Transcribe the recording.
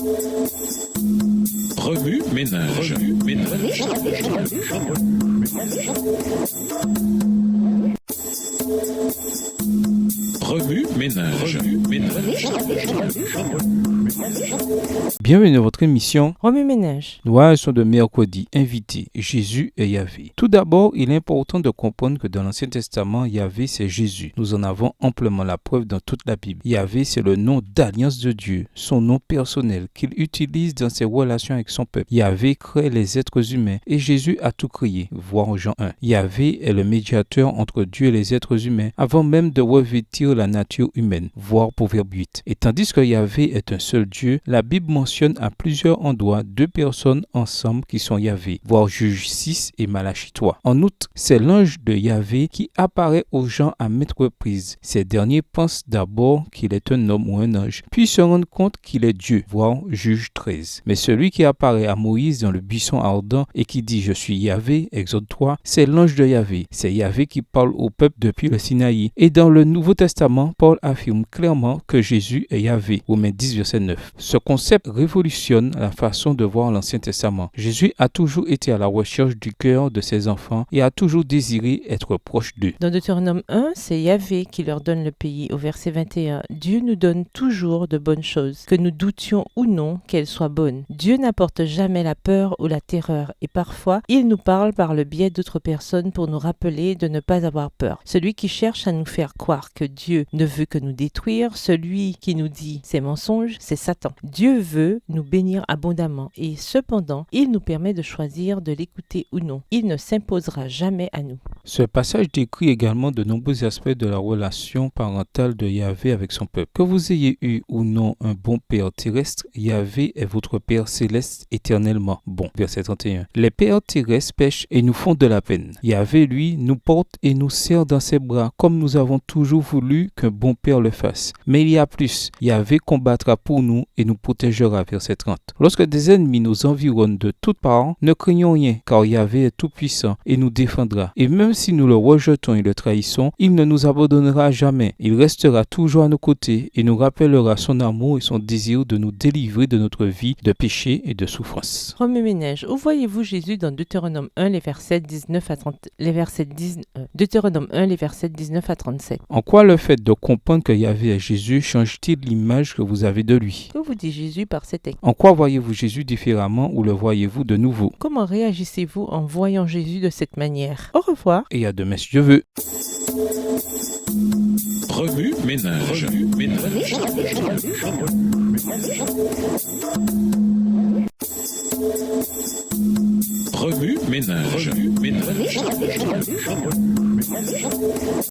Remue ménage. Remue ménage. Bienvenue dans votre émission Remue ménage. Nous sont de mercredi, invité Jésus et Yahvé. Tout d'abord, il est important de comprendre que dans l'Ancien Testament, Yahvé c'est Jésus. Nous en avons amplement la preuve dans toute la Bible. Yahvé c'est le nom d'alliance de Dieu, son nom personnel qu'il utilise dans ses relations avec son peuple. Yahvé crée les êtres humains et Jésus a tout créé, voir Jean 1. Yahvé est le médiateur entre Dieu et les êtres humains avant même de revêtir la nature humaine, voir Proverbe 8. Et tandis que Yahvé est un seul Dieu, la Bible mentionne à plusieurs endroits deux personnes ensemble qui sont Yahvé, voir Juge 6 et Malachie 3. En outre, c'est l'ange de Yahvé qui apparaît aux gens à maintes reprises. Ces derniers pensent d'abord qu'il est un homme ou un ange, puis se rendent compte qu'il est Dieu, voir Juge 13. Mais celui qui apparaît à Moïse dans le buisson ardent et qui dit « Je suis Yahvé » Exode 3, c'est l'ange de Yahvé. C'est Yahvé qui parle au peuple depuis le Sinaï. Et dans le Nouveau Testament, Paul affirme clairement que Jésus est Yahvé, Romains 10, verset 9. Ce concept révolutionne la façon de voir l'Ancien Testament. Jésus a toujours été à la recherche du cœur de ses enfants et a toujours désiré être proche d'eux. Dans Deutéronome 1, c'est Yahvé qui leur donne le pays. Au verset 21, Dieu nous donne toujours de bonnes choses, que nous doutions ou non qu'elles soient bonnes. Dieu n'apporte jamais la peur ou la terreur et parfois, il nous parle par le biais d'autres personnes pour nous rappeler de ne pas avoir peur. Celui qui cherche à nous faire croire que Dieu ne veut que nous détruire, celui qui nous dit ces mensonges, c'est Satan. Dieu veut nous bénir abondamment et cependant, il nous permet de choisir de l'écouter ou non. Il ne s'imposera jamais à nous. Ce passage décrit également de nombreux aspects de la relation parentale de Yahvé avec son peuple. Que vous ayez eu ou non un bon père terrestre, Yahvé est votre père céleste éternellement bon. Verset 31. Les pères terrestres pêchent et nous font de la peine. Yahvé, lui, nous porte et nous serre dans ses bras comme nous avons toujours voulu qu'un bon père le fasse. Mais il y a plus. Yahvé combattra pour nous et nous protégera. Verset 30. Lorsque des ennemis nous environnent de toutes parts, ne craignons rien, car Yahvé est tout-puissant et nous défendra. Et même si nous le rejetons et le trahissons, il ne nous abandonnera jamais. Il restera toujours à nos côtés et nous rappellera son amour et son désir de nous délivrer de notre vie de péché et de souffrance. Remue ménage. Où voyez-vous Jésus dans Deutéronome 1, les versets 19 à 30, Deutéronome 1, les versets 19 à 37. En quoi le fait de comprendre que Yahvé est Jésus change-t-il l'image que vous avez de lui? Que vous dit Jésus par cet texte? En quoi voyez-vous Jésus différemment ou le voyez-vous de nouveau? Comment réagissez-vous en voyant Jésus de cette manière? Au revoir. Et à demain si Dieu veut. Remue ménage. Remue ménage.